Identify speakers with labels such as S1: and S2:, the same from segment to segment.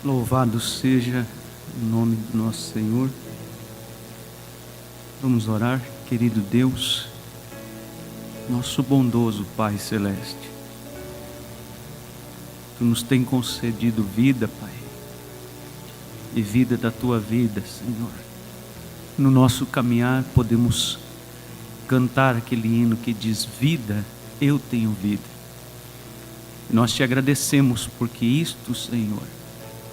S1: Louvado seja o nome do nosso Senhor. Vamos orar. Querido Deus, nosso bondoso Pai Celeste, Tu nos tem concedido vida, Pai, e vida da Tua vida, Senhor. No nosso caminhar podemos cantar aquele hino que diz: vida, eu tenho vida. Nós Te agradecemos porque isto, Senhor,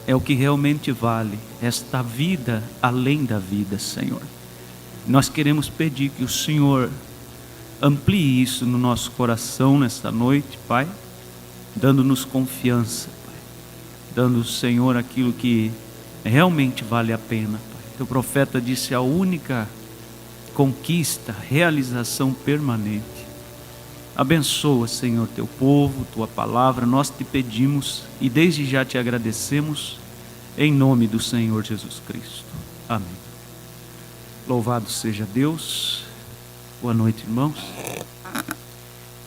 S1: é o que realmente vale, esta vida além da vida, Senhor. Nós queremos pedir que o Senhor amplie isso no nosso coração nesta noite, Pai, dando-nos confiança, Pai, dando, Senhor, aquilo que realmente vale a pena, Pai. Teu profeta disse: a única conquista, realização permanente. Abençoa, Senhor, Teu povo, Tua palavra, nós Te pedimos e desde já Te agradecemos, em nome do Senhor Jesus Cristo. Amém. Louvado seja Deus. Boa noite, irmãos.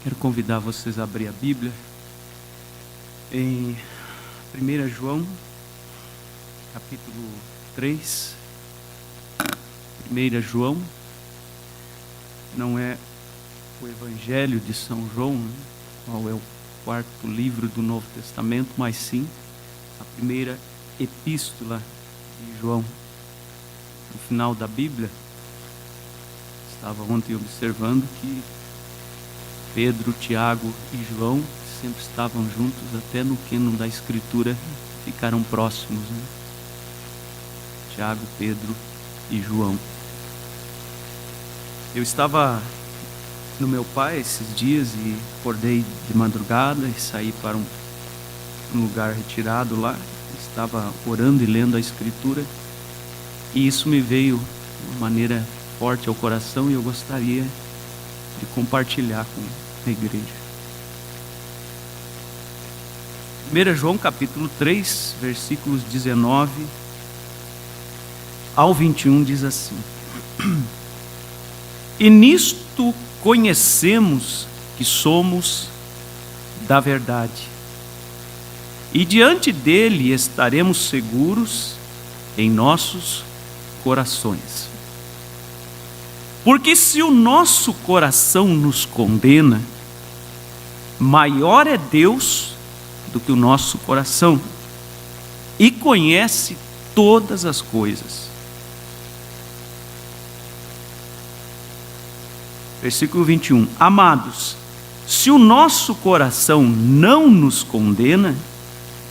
S1: Quero convidar vocês a abrir a Bíblia em 1 João, capítulo 3. 1 João não é o Evangelho de São João, né? Qual é o quarto livro do Novo Testamento, mas sim a primeira epístola de João. No final da Bíblia, estava ontem observando que Pedro, Tiago e João sempre estavam juntos, até no cânon da Escritura ficaram próximos, né? Tiago, Pedro e João. Eu estava no meu pai esses dias e acordei de madrugada e saí para um lugar retirado lá. Estava orando e lendo a Escritura e isso me veio de uma maneira forte ao coração e eu gostaria de compartilhar com a igreja. 1 João capítulo 3, versículos 19 ao 21 diz assim: e nisto conhecemos que somos da verdade, e diante dele estaremos seguros em nossos corações. Porque se o nosso coração nos condena, maior é Deus do que o nosso coração, e conhece todas as coisas. Versículo 21. Amados, se o nosso coração não nos condena,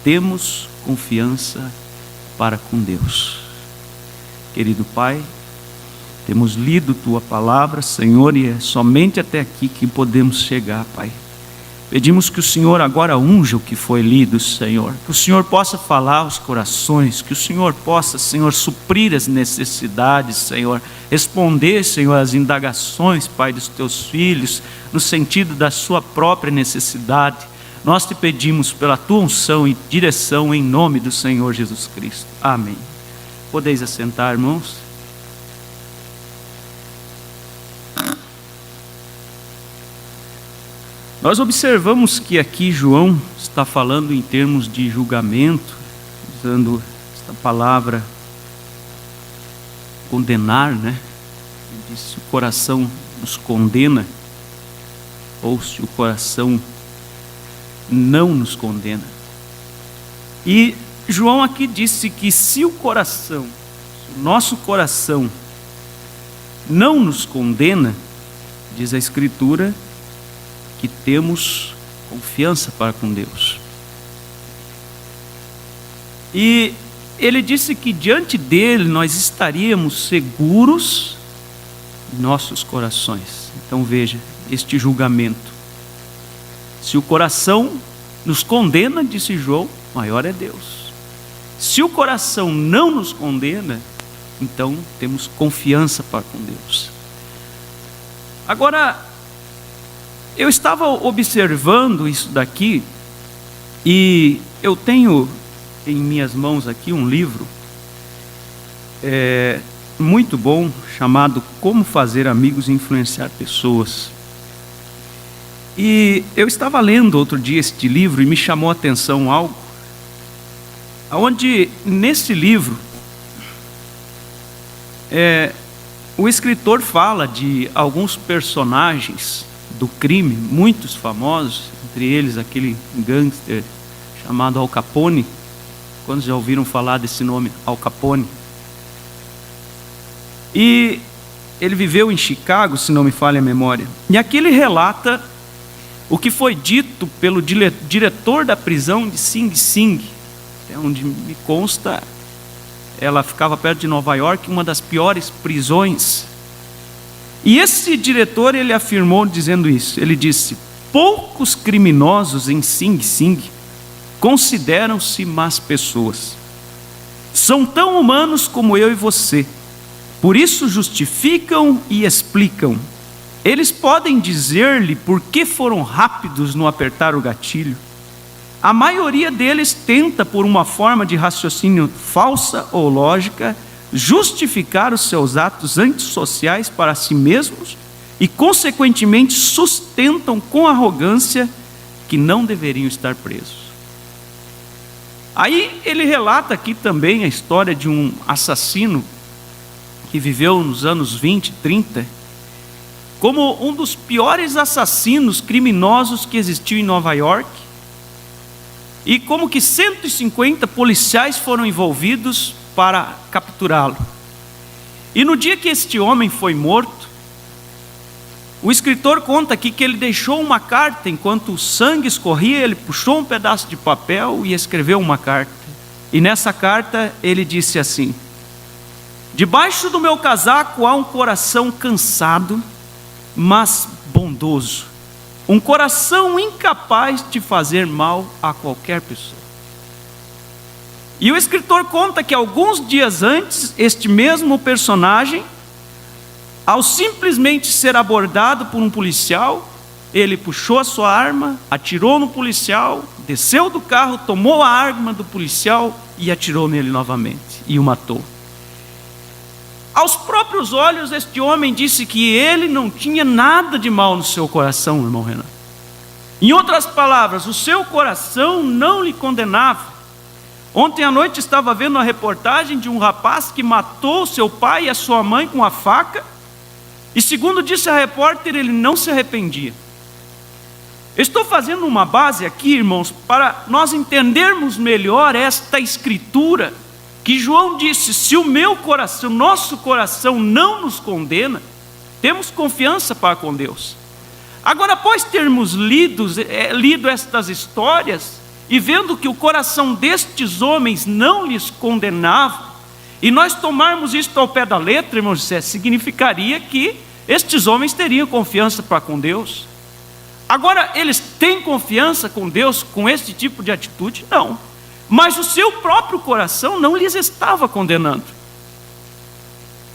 S1: temos confiança para com Deus. Querido Pai, temos lido Tua palavra, Senhor, e é somente até aqui que podemos chegar, Pai. Pedimos que o Senhor agora unja o que foi lido, Senhor. Que o Senhor possa falar aos corações, que o Senhor possa, Senhor, suprir as necessidades, Senhor. Responder, Senhor, as indagações, Pai, dos Teus filhos, no sentido da sua própria necessidade. Nós Te pedimos pela Tua unção e direção em nome do Senhor Jesus Cristo. Amém. Podeis assentar, irmãos. Nós observamos que aqui João está falando em termos de julgamento, usando esta palavra condenar, né? Ele diz: se o coração nos condena, ou se o coração não nos condena. E João aqui disse que se o nosso coração não nos condena, diz a Escritura, que temos confiança para com Deus. E ele disse que diante dele nós estaríamos seguros em nossos corações. Então veja, este julgamento. Se o coração nos condena, disse João, maior é Deus. Se o coração não nos condena, então temos confiança para com Deus. Agora, eu estava observando isso daqui e eu tenho em minhas mãos aqui um livro muito bom chamado Como Fazer Amigos e Influenciar Pessoas. E eu estava lendo outro dia este livro e me chamou a atenção algo. onde nesse livro o escritor fala de alguns personagens do crime, muitos famosos, entre eles aquele gangster chamado Al Capone. Quantos já ouviram falar desse nome, Al Capone? E ele viveu em Chicago, se não me falha a memória. E aqui ele relata o que foi dito pelo diretor da prisão de Sing Sing, onde me consta, ela ficava perto de Nova York, uma das piores prisões. E esse diretor, ele afirmou dizendo isso, ele disse: poucos criminosos em Sing Sing consideram-se más pessoas. São tão humanos como eu e você. Por isso justificam e explicam. Eles podem dizer-lhe por que foram rápidos no apertar o gatilho. A maioria deles tenta, por uma forma de raciocínio falsa ou lógica, justificar os seus atos antissociais para si mesmos e, consequentemente, sustentam com arrogância que não deveriam estar presos. Aí ele relata aqui também a história de um assassino que viveu nos anos 20, 30, como um dos piores assassinos criminosos que existiu em Nova York, e como que 150 policiais foram envolvidos para capturá-lo. E no dia que este homem foi morto, o escritor conta aqui que ele deixou uma carta. Enquanto o sangue escorria, ele puxou um pedaço de papel e escreveu uma carta. E nessa carta ele disse assim: debaixo do meu casaco há um coração cansado, mas bondoso, um coração incapaz de fazer mal a qualquer pessoa. E o escritor conta que alguns dias antes, este mesmo personagem, ao simplesmente ser abordado por um policial, ele puxou a sua arma, atirou no policial, desceu do carro, tomou a arma do policial e atirou nele novamente e o matou. Aos próprios olhos, este homem disse que ele não tinha nada de mal no seu coração, irmão Renan. Em outras palavras, o seu coração não lhe condenava. Ontem à noite estava vendo a reportagem de um rapaz que matou seu pai e a sua mãe com a faca, e segundo disse a repórter, ele não se arrependia. Estou fazendo uma base aqui, irmãos, para nós entendermos melhor esta escritura, que João disse: se o meu coração, nosso coração não nos condena, temos confiança para com Deus. Agora, após termos lido estas histórias, e vendo que o coração destes homens não lhes condenava, e nós tomarmos isto ao pé da letra, irmãos, significaria que estes homens teriam confiança para com Deus. Agora, eles têm confiança com Deus com este tipo de atitude? Não. Mas o seu próprio coração não lhes estava condenando.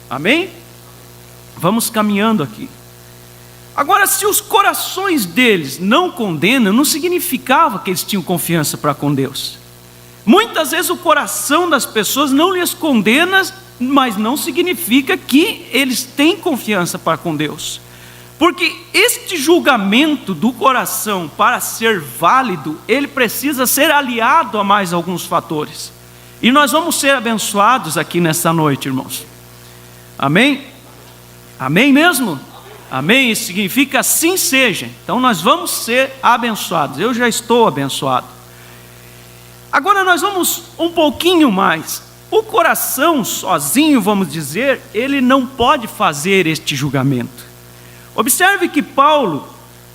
S1: Amém? Vamos caminhando aqui. Agora, se os corações deles não condenam, não significava que eles tinham confiança para com Deus. Muitas vezes o coração das pessoas não lhes condena, mas não significa que eles têm confiança para com Deus. Porque este julgamento do coração, para ser válido, ele precisa ser aliado a mais alguns fatores. E nós vamos ser abençoados aqui nesta noite, irmãos. Amém? Amém mesmo? Amém? Isso significa assim seja. Então nós vamos ser abençoados. Eu já estou abençoado. Agora nós vamos um pouquinho mais. O coração sozinho, vamos dizer, ele não pode fazer este julgamento. Observe que Paulo,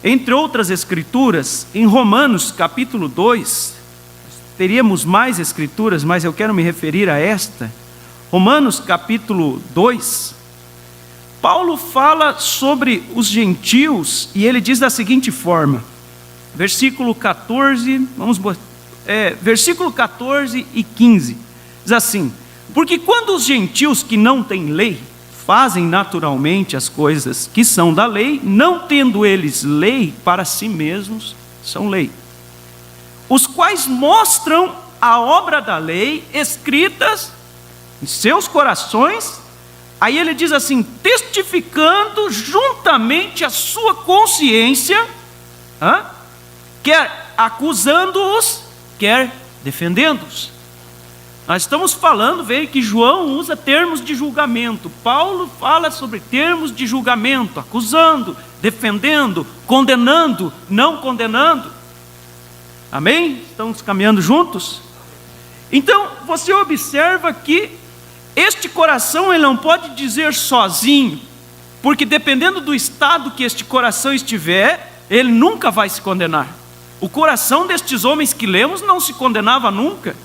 S1: entre outras escrituras, em Romanos capítulo 2, teríamos mais escrituras, mas eu quero me referir a esta. Romanos capítulo 2, Paulo fala sobre os gentios, e ele diz da seguinte forma, versículo 14, versículo 14 e 15, diz assim: porque quando os gentios que não têm lei, fazem naturalmente as coisas que são da lei, não tendo eles lei para si mesmos, são lei, os quais mostram a obra da lei escritas em seus corações. Aí ele diz assim: testificando juntamente a sua consciência, quer acusando-os, quer defendendo-os. Nós estamos falando, veja que João usa termos de julgamento. Paulo fala sobre termos de julgamento, acusando, defendendo, condenando, não condenando. Amém? Estamos caminhando juntos? Então, você observa que este coração ele não pode dizer sozinho, porque dependendo do estado que este coração estiver, ele nunca vai se condenar. O coração destes homens que lemos não se condenava nunca.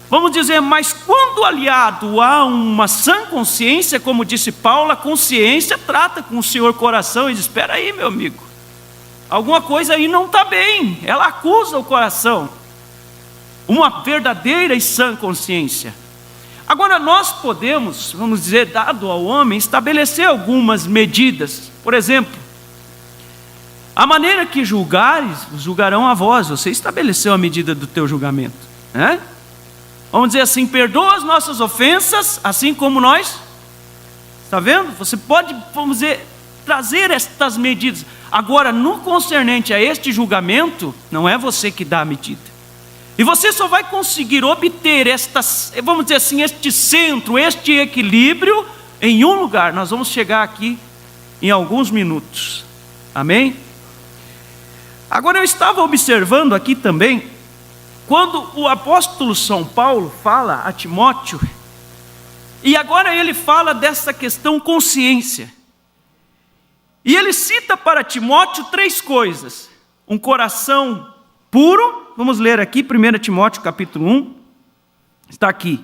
S1: Vamos dizer, mas quando aliado a uma sã consciência, como disse Paulo, a consciência trata com o senhor coração e diz: espera aí, meu amigo, alguma coisa aí não está bem. Ela acusa o coração. Uma verdadeira e sã consciência. Agora nós podemos, vamos dizer, dado ao homem, estabelecer algumas medidas. Por exemplo, a maneira que julgares, julgarão a vós. Você estabeleceu a medida do teu julgamento, né? Vamos dizer assim: perdoa as nossas ofensas, assim como nós. Está vendo? Você pode, vamos dizer, trazer estas medidas. Agora, no concernente a este julgamento, não é você que dá a medida. E você só vai conseguir obter estas, vamos dizer assim, este centro, este equilíbrio, em um lugar. Nós vamos chegar aqui em alguns minutos. Amém? Agora, eu estava observando aqui também, quando o apóstolo São Paulo fala a Timóteo, e agora ele fala dessa questão consciência, e ele cita para Timóteo 3 coisas: um coração puro. Vamos ler aqui 1 Timóteo capítulo 1, está aqui.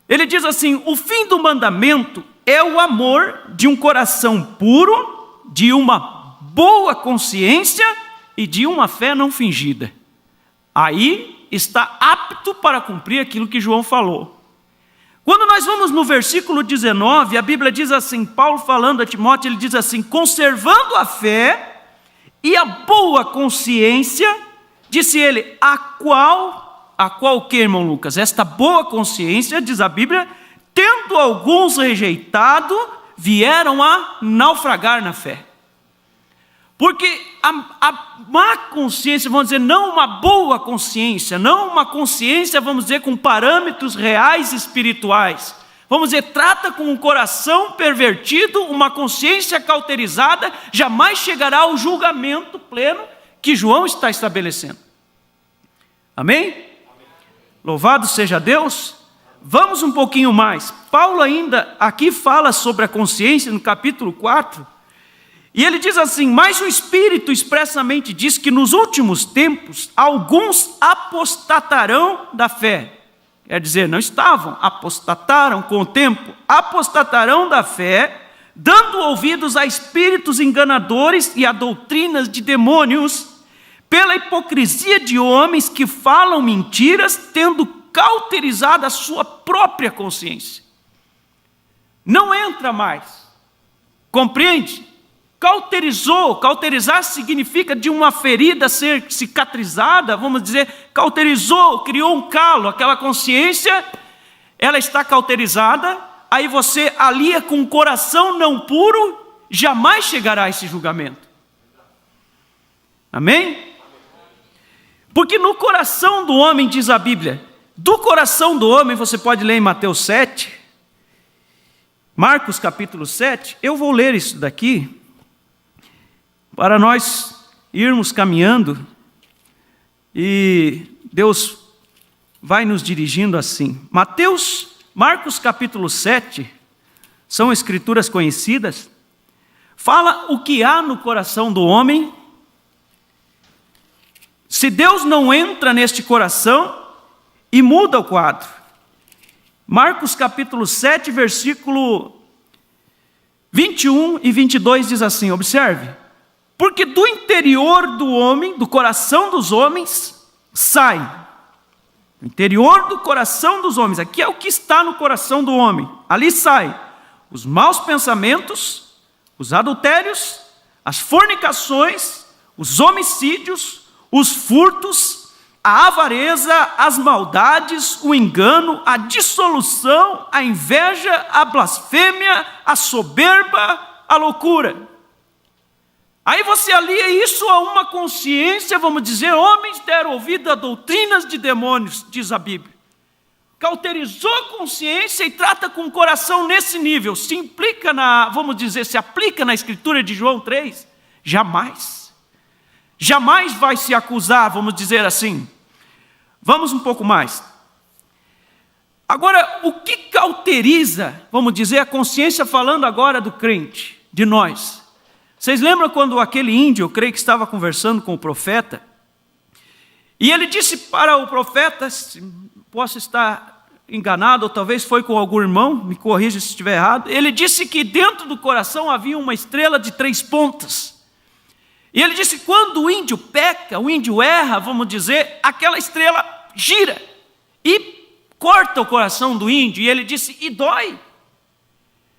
S1: Ele diz assim: o fim do mandamento é o amor de um coração puro, de uma boa consciência e de uma fé não fingida. Aí está apto para cumprir aquilo que João falou. Quando nós vamos no versículo 19, a Bíblia diz assim, Paulo falando a Timóteo, ele diz assim: conservando a fé e a boa consciência, disse ele, a qual o que, irmão Lucas? Esta boa consciência, diz a Bíblia, tendo alguns rejeitado, vieram a naufragar na fé. Porque a má consciência, vamos dizer, não uma boa consciência, não uma consciência, vamos dizer, com parâmetros reais espirituais. Vamos dizer, trata com um coração pervertido, uma consciência cauterizada, jamais chegará ao julgamento pleno que João está estabelecendo. Amém? Amém. Louvado seja Deus. Vamos um pouquinho mais. Paulo ainda aqui fala sobre a consciência no capítulo 4. E ele diz assim: mas o Espírito expressamente diz que nos últimos tempos alguns apostatarão da fé. Quer dizer, não estavam, apostataram com o tempo, apostatarão da fé, dando ouvidos a espíritos enganadores e a doutrinas de demônios, pela hipocrisia de homens que falam mentiras, tendo cauterizado a sua própria consciência. Não entra mais, compreende? Cauterizar significa de uma ferida ser cicatrizada, vamos dizer, cauterizou, criou um calo, aquela consciência, ela está cauterizada, aí você alia com um coração não puro, jamais chegará a esse julgamento. Amém? Porque no coração do homem, diz a Bíblia, do coração do homem, você pode ler em Mateus 7, Marcos capítulo 7, eu vou ler isso daqui, para nós irmos caminhando, e Deus vai nos dirigindo assim. Marcos capítulo 7, são escrituras conhecidas, fala o que há no coração do homem. Se Deus não entra neste coração e muda o quadro. Marcos capítulo 7, versículo 21 e 22 diz assim, observe. Porque do interior do homem, do coração dos homens, sai. Do interior do coração dos homens, aqui é o que está no coração do homem. Ali sai os maus pensamentos, os adultérios, as fornicações, os homicídios, os furtos, a avareza, as maldades, o engano, a dissolução, a inveja, a blasfêmia, a soberba, a loucura. Aí você alia isso a uma consciência, vamos dizer, homens deram ouvido a doutrinas de demônios, diz a Bíblia. cauterizou a consciência e trata com o coração nesse nível, se aplica na escritura de João 3? Jamais. Jamais vai se acusar, vamos dizer assim. Vamos um pouco mais. Agora, o que cauteriza, vamos dizer, a consciência, falando agora do crente, de nós? Vocês lembram quando aquele índio, eu creio que estava conversando com o profeta, e ele disse para o profeta, posso estar enganado, ou talvez foi com algum irmão, me corrija se estiver errado, ele disse que dentro do coração havia uma estrela de 3 pontas. E ele disse, quando o índio peca, o índio erra, vamos dizer, aquela estrela gira e corta o coração do índio, e ele disse, e dói.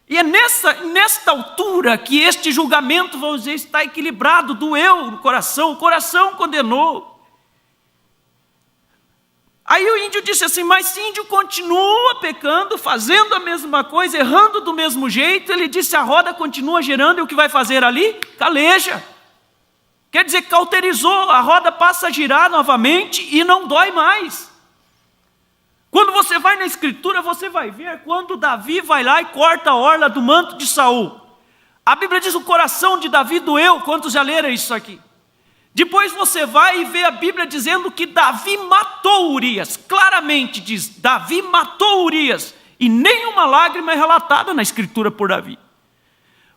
S1: E é nesta altura que este julgamento, vamos dizer, está equilibrado, doeu no coração, o coração condenou. Aí o índio disse assim, mas se o índio continua pecando, fazendo a mesma coisa, errando do mesmo jeito, ele disse, a roda continua girando, e o que vai fazer ali? Caleja. Quer dizer, cauterizou, a roda passa a girar novamente e não dói mais. Quando você vai na escritura, você vai ver quando Davi vai lá e corta a orla do manto de Saul. A Bíblia diz, o coração de Davi doeu. Quantos já leram isso aqui? Depois você vai e vê a Bíblia dizendo que Davi matou Urias. Claramente diz, Davi matou Urias. E nenhuma lágrima é relatada na escritura por Davi.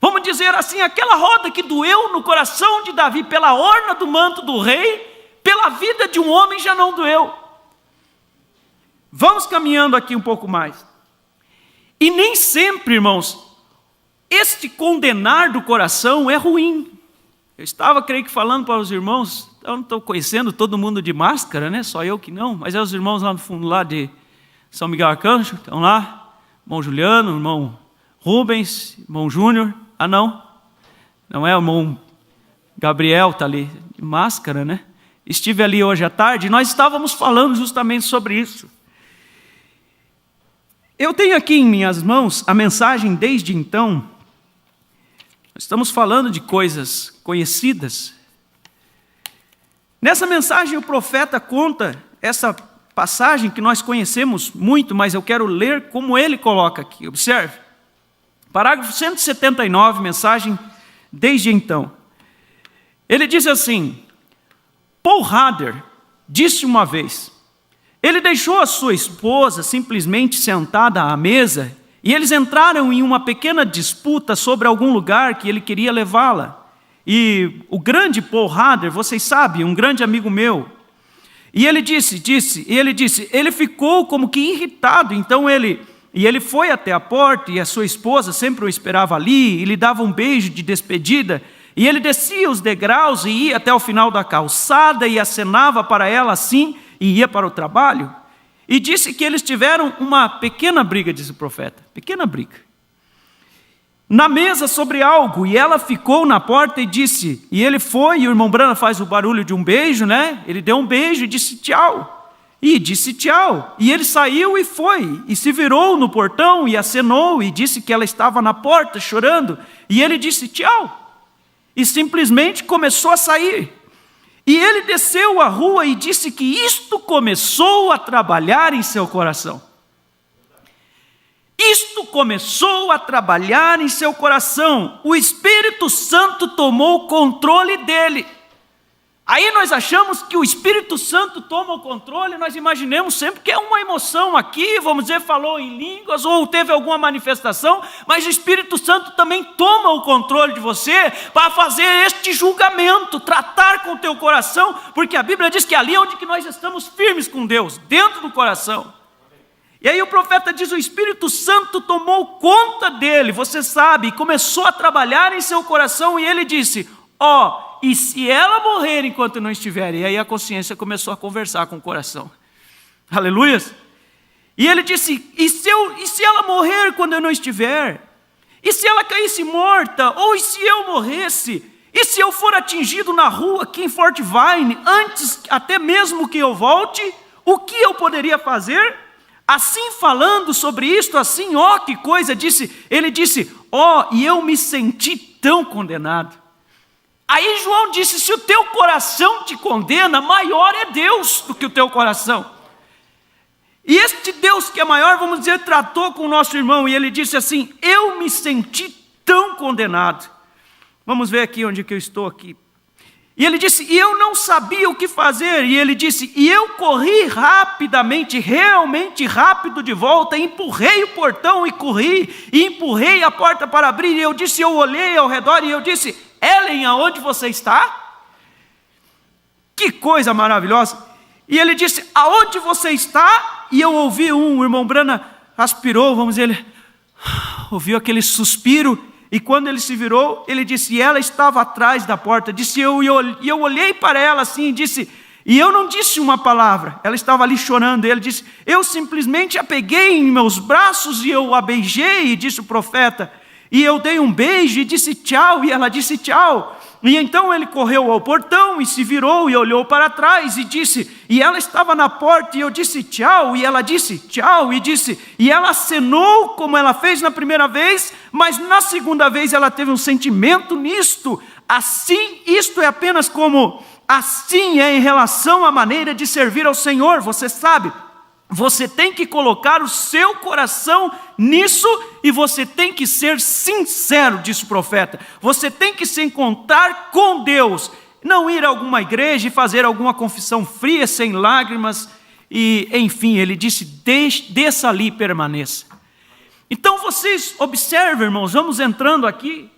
S1: Vamos dizer assim, aquela roda que doeu no coração de Davi pela orla do manto do rei, pela vida de um homem já não doeu. Vamos caminhando aqui um pouco mais. E nem sempre, irmãos, este condenar do coração é ruim. Eu estava, creio que, falando para os irmãos, eu não estou conhecendo todo mundo de máscara, né? Só eu que não, mas é os irmãos lá no fundo, lá de São Miguel Arcanjo, estão lá, irmão Juliano, irmão Rubens, irmão Júnior, não é o irmão Gabriel, está ali, de máscara, né? Estive ali hoje à tarde, e nós estávamos falando justamente sobre isso. Eu tenho aqui em minhas mãos a mensagem Desde Então. Nós estamos falando de coisas conhecidas. Nessa mensagem o profeta conta essa passagem que nós conhecemos muito, mas eu quero ler como ele coloca aqui. Observe. Parágrafo 179, mensagem Desde Então. Ele diz assim, Paul Harder disse uma vez, ele deixou a sua esposa simplesmente sentada à mesa e eles entraram em uma pequena disputa sobre algum lugar que ele queria levá-la. E o grande Paul Harder, vocês sabem, um grande amigo meu, e ele ele ficou como que irritado, então ele foi até a porta e a sua esposa sempre o esperava ali e lhe dava um beijo de despedida, e ele descia os degraus e ia até o final da calçada e acenava para ela assim, e ia para o trabalho, e disse que eles tiveram uma pequena briga, diz o profeta, pequena briga, na mesa sobre algo, e ela ficou na porta e disse, e ele foi, e o irmão Branham faz o barulho de um beijo, né? Ele deu um beijo e disse tchau, e ele saiu e foi, e se virou no portão e acenou, e disse que ela estava na porta chorando, e ele disse tchau, e simplesmente começou a sair. E ele desceu a rua e disse que isto começou a trabalhar em seu coração. Isto começou a trabalhar em seu coração. O Espírito Santo tomou o controle dele. Aí nós achamos que o Espírito Santo toma o controle, nós imaginamos sempre que é uma emoção aqui, vamos dizer, falou em línguas ou teve alguma manifestação, mas o Espírito Santo também toma o controle de você para fazer este julgamento, tratar com o teu coração, porque a Bíblia diz que ali é onde que nós estamos firmes com Deus, dentro do coração. E aí o profeta diz, o Espírito Santo tomou conta dele, você sabe, começou a trabalhar em seu coração e ele disse, e se ela morrer enquanto eu não estiver? E aí a consciência começou a conversar com o coração. Aleluias. E ele disse, e se ela morrer quando eu não estiver? E se ela caísse morta? Ou e se eu morresse? E se eu for atingido na rua aqui em Fort Wayne, antes até mesmo que eu volte? O que eu poderia fazer? Assim falando sobre isto, assim, que coisa, ele disse, e eu me senti tão condenado. Aí João disse, se o teu coração te condena, maior é Deus do que o teu coração. E este Deus que é maior, vamos dizer, tratou com o nosso irmão, e ele disse assim: eu me senti tão condenado. Vamos ver aqui onde que eu estou aqui. E ele disse, e eu não sabia o que fazer. E ele disse, e eu corri rapidamente, realmente rápido de volta, empurrei o portão e corri, e empurrei a porta para abrir. E eu disse, eu olhei ao redor e eu disse, Ellen, aonde você está? Que coisa maravilhosa. E ele disse, aonde você está? E eu ouvi o irmão Brana aspirou, vamos dizer, ele ouviu aquele suspiro. E quando ele se virou, ele disse, e ela estava atrás da porta. Disse, e eu olhei para ela assim e disse, e eu não disse uma palavra. Ela estava ali chorando. Ele disse, eu simplesmente a peguei em meus braços e eu a beijei, disse o profeta. E eu dei um beijo e disse tchau, e ela disse tchau. E então ele correu ao portão e se virou e olhou para trás e disse, e ela estava na porta e eu disse tchau, e ela disse tchau, e disse, e ela acenou como ela fez na primeira vez, mas na segunda vez ela teve um sentimento nisto. Assim, isto é apenas como, assim é em relação à maneira de servir ao Senhor, você sabe. Você tem que colocar o seu coração nisso e você tem que ser sincero, disse o profeta. Você tem que se encontrar com Deus, não ir a alguma igreja e fazer alguma confissão fria, sem lágrimas. E enfim, ele disse, desça ali e permaneça. Então vocês observem, irmãos, vamos entrando aqui.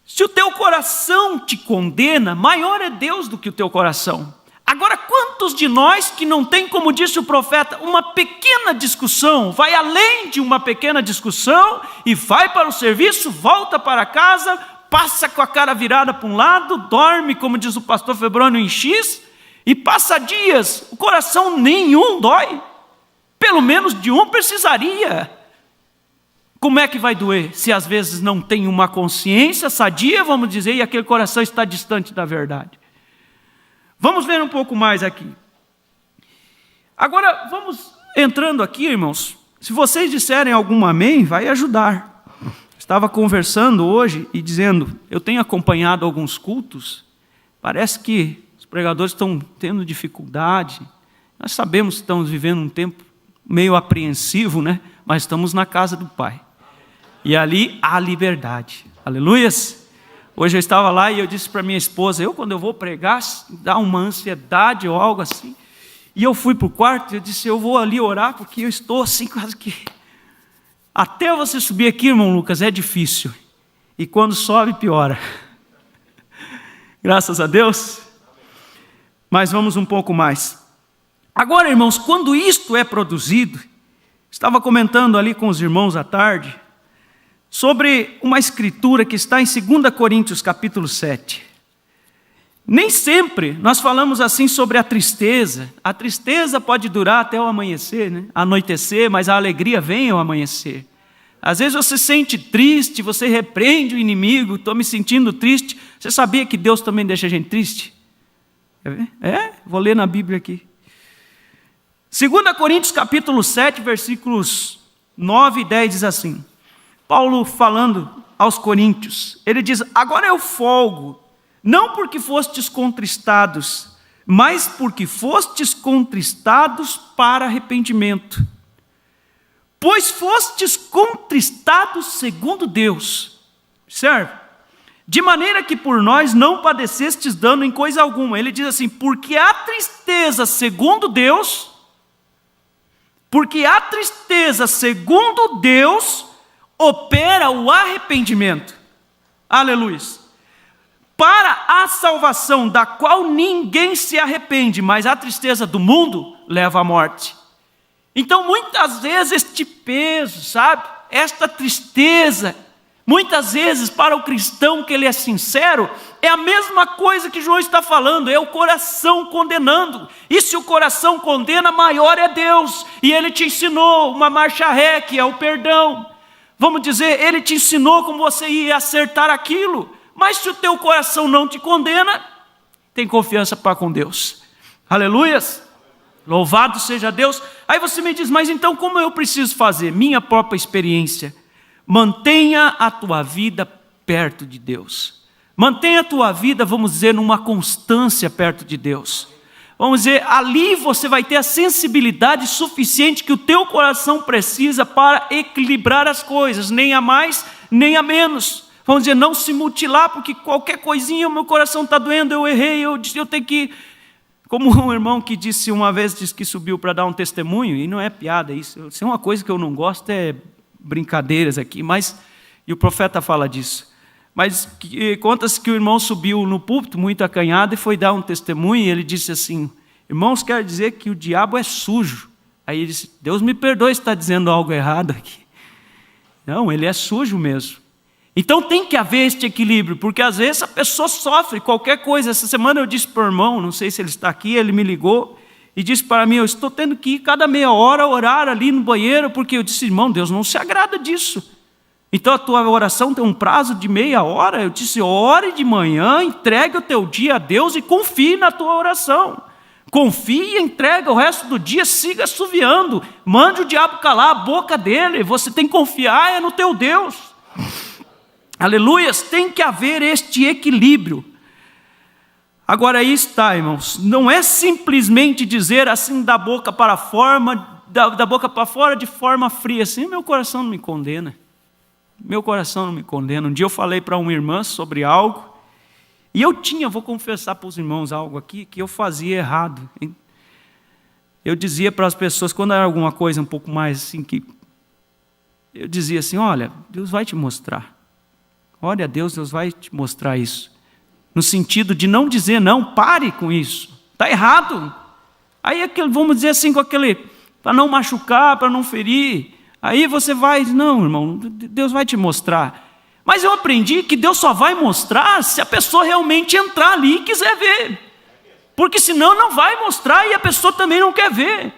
S1: Se o teu coração te condena, maior é Deus do que o teu coração. Agora, quantos de nós que não tem, como disse o profeta, uma pequena discussão, vai além de uma pequena discussão e vai para o serviço, volta para casa, passa com a cara virada para um lado, dorme, como diz o pastor Febrônio, em X, e passa dias, o coração nenhum dói, pelo menos de um precisaria. Como é que vai doer se às vezes não tem uma consciência sadia, vamos dizer, e aquele coração está distante da verdade? Vamos ver um pouco mais aqui. Agora, vamos entrando aqui, irmãos. Se vocês disserem algum amém, vai ajudar. Estava conversando hoje e dizendo, eu tenho acompanhado alguns cultos, parece que os pregadores estão tendo dificuldade. Nós sabemos que estamos vivendo um tempo meio apreensivo, né? Mas estamos na casa do Pai. E ali há liberdade. Aleluias! Hoje eu estava lá e eu disse para minha esposa, quando eu vou pregar, dá uma ansiedade ou algo assim. E eu fui para o quarto e eu disse, eu vou ali orar, porque eu estou assim quase que... Até você subir aqui, irmão Lucas, é difícil. E quando sobe, piora. Graças a Deus. Mas vamos um pouco mais. Agora, irmãos, quando isto é produzido, estava comentando ali com os irmãos à tarde, sobre uma escritura que está em 2 Coríntios capítulo 7. Nem sempre nós falamos assim sobre a tristeza. A tristeza pode durar até o amanhecer, né? Anoitecer, mas a alegria vem ao amanhecer. Às vezes você se sente triste, você repreende o inimigo, estou me sentindo triste. Você sabia que Deus também deixa a gente triste? Vou ler na Bíblia aqui. 2 Coríntios capítulo 7, versículos 9 e 10 diz assim. Paulo falando aos coríntios, ele diz, agora eu folgo, não porque fostes contristados, mas porque fostes contristados para arrependimento. Pois fostes contristados segundo Deus, certo? De maneira que por nós não padecestes dano em coisa alguma. Ele diz assim, porque a tristeza segundo Deus, opera o arrependimento, aleluia, para a salvação da qual ninguém se arrepende, mas a tristeza do mundo leva à morte. Então muitas vezes este peso, sabe, esta tristeza, muitas vezes para o cristão que ele é sincero, é a mesma coisa que João está falando, é o coração condenando. E se o coração condena, maior é Deus, e ele te ensinou uma marcha ré, que é o perdão. Vamos dizer, ele te ensinou como você ia acertar aquilo. Mas se o teu coração não te condena, tem confiança para com Deus. Aleluias! Louvado seja Deus. Aí você me diz, mas então como eu preciso fazer? Minha própria experiência. Mantenha a tua vida perto de Deus. Mantenha a tua vida, vamos dizer, numa constância perto de Deus. vamos dizer, ali você vai ter a sensibilidade suficiente que o teu coração precisa para equilibrar as coisas, nem a mais, nem a menos. Vamos dizer, não se mutilar, porque qualquer coisinha, o meu coração está doendo, eu errei, eu tenho que... Como um irmão que disse uma vez, disse que subiu para dar um testemunho, e não é piada isso é uma coisa que eu não gosto, é brincadeiras aqui, mas, e o profeta fala disso, mas conta-se que o irmão subiu no púlpito, muito acanhado, e foi dar um testemunho, e ele disse assim, irmãos, quer dizer que o diabo é sujo. Aí ele disse, Deus me perdoe se está dizendo algo errado aqui. Não, ele é sujo mesmo. Então tem que haver este equilíbrio, porque às vezes a pessoa sofre qualquer coisa. Essa semana eu disse para o irmão, não sei se ele está aqui, ele me ligou e disse para mim, eu estou tendo que ir cada meia hora orar ali no banheiro, porque eu disse, irmão, Deus não se agrada disso. Então a tua oração tem um prazo de meia hora. Eu disse, ore de manhã, entregue o teu dia a Deus e confie na tua oração. Confie e entrega o resto do dia, siga assoviando, mande o diabo calar a boca dele, você tem que confiar no teu Deus. Aleluias, tem que haver este equilíbrio. Agora aí está, irmãos, não é simplesmente dizer assim da boca para fora de forma fria, assim, meu coração não me condena. Meu coração não me condena. Um dia eu falei para uma irmã sobre algo, e vou confessar para os irmãos algo aqui, que eu fazia errado. Hein? Eu dizia para as pessoas, quando era alguma coisa um pouco mais assim, eu dizia assim, olha, Deus vai te mostrar. Olha, Deus vai te mostrar isso. No sentido de não dizer, não, pare com isso. Está errado. Aí, vamos dizer assim, para não machucar, para não ferir. Aí você vai, não, irmão, Deus vai te mostrar. Mas eu aprendi que Deus só vai mostrar se a pessoa realmente entrar ali e quiser ver. Porque senão não vai mostrar e a pessoa também não quer ver.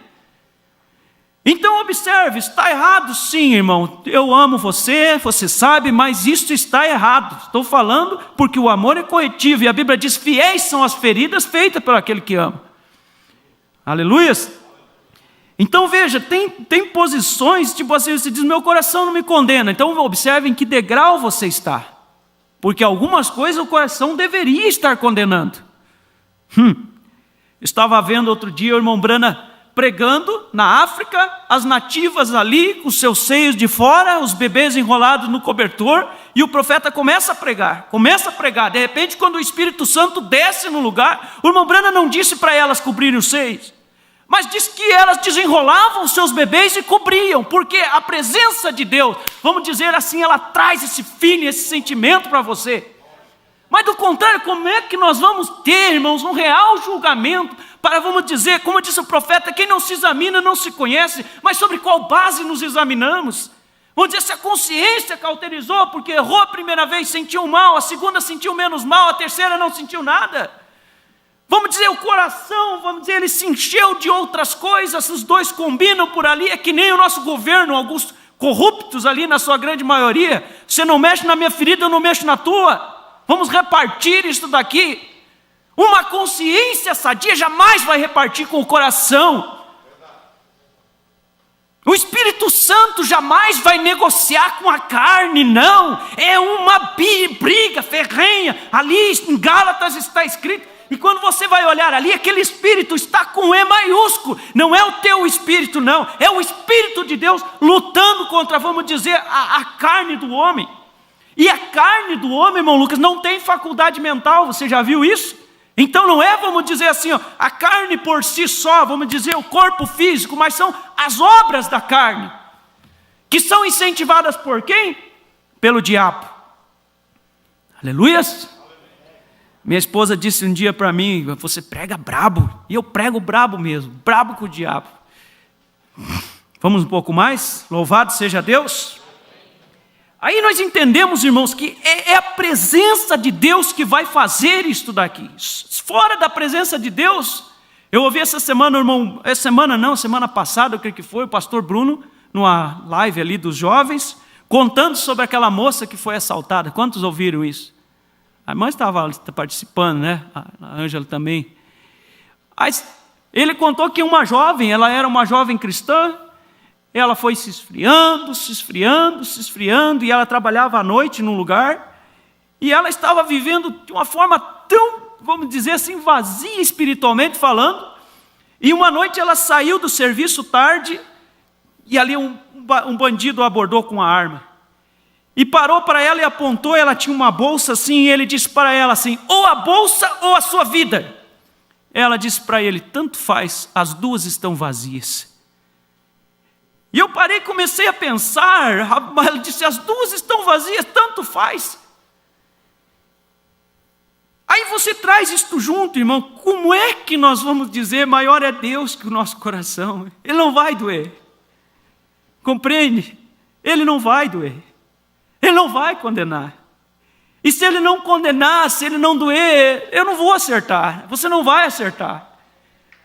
S1: Então observe, está errado sim, irmão, eu amo você, você sabe, mas isso está errado. Estou falando porque o amor é corretivo e a Bíblia diz, fiéis são as feridas feitas por aquele que ama. Aleluias. Então veja, tem posições, tipo assim, você diz, meu coração não me condena. Então observe em que degrau você está. Porque algumas coisas o coração deveria estar condenando. Estava vendo outro dia o irmão Brana pregando na África, as nativas ali, com seus seios de fora, os bebês enrolados no cobertor, e o profeta começa a pregar, de repente quando o Espírito Santo desce no lugar, o irmão Brana não disse para elas cobrirem os seios, mas disse que elas desenrolavam os seus bebês e cobriam, porque a presença de Deus, vamos dizer assim, ela traz esse feeling, esse sentimento para você. Mas do contrário, como é que nós vamos ter, irmãos, um real julgamento para, vamos dizer, como disse o profeta, quem não se examina não se conhece, mas sobre qual base nos examinamos? Vamos dizer, se a consciência cauterizou porque errou a primeira vez, sentiu mal, a segunda sentiu menos mal, a terceira não sentiu nada. Vamos dizer, o coração, vamos dizer, ele se encheu de outras coisas, os dois combinam por ali, é que nem o nosso governo, alguns corruptos ali na sua grande maioria, você não mexe na minha ferida, eu não mexo na tua. Vamos repartir isso daqui. Uma consciência sadia jamais vai repartir com o coração. O Espírito Santo jamais vai negociar com a carne, não. É uma briga ferrenha. Ali em Gálatas está escrito. E quando você vai olhar ali, aquele Espírito está com E maiúsculo. Não é o teu Espírito, não. É o Espírito de Deus lutando contra, vamos dizer, a carne do homem. E a carne do homem, irmão Lucas, não tem faculdade mental, você já viu isso? Então não é, vamos dizer assim, a carne por si só, vamos dizer, o corpo físico, mas são as obras da carne, que são incentivadas por quem? Pelo diabo. Aleluias? Minha esposa disse um dia para mim, você prega brabo, e eu prego brabo mesmo, brabo com o diabo. Vamos um pouco mais? Louvado seja Deus. Aí nós entendemos, irmãos, que é a presença de Deus que vai fazer isto daqui. Fora da presença de Deus, eu ouvi essa semana, irmão, semana passada, eu creio que foi, o pastor Bruno, numa live ali dos jovens, contando sobre aquela moça que foi assaltada. Quantos ouviram isso? A irmã estava participando, né? A Ângela também. Aí, ele contou que ela era uma jovem cristã, ela foi se esfriando, e ela trabalhava à noite num lugar, e ela estava vivendo de uma forma tão, vamos dizer assim, vazia espiritualmente falando. E uma noite ela saiu do serviço tarde, e ali um bandido a abordou com a arma. E parou para ela e apontou, ela tinha uma bolsa assim, e ele disse para ela assim: ou a bolsa ou a sua vida. Ela disse para ele: tanto faz, as duas estão vazias. E eu parei e comecei a pensar, ela disse: as duas estão vazias, tanto faz. Aí você traz isto junto, irmão, como é que nós vamos dizer maior é Deus que o nosso coração? Ele não vai doer. Compreende? Ele não vai doer. Ele não vai condenar. E se ele não condenar, se ele não doer, eu não vou acertar. Você não vai acertar.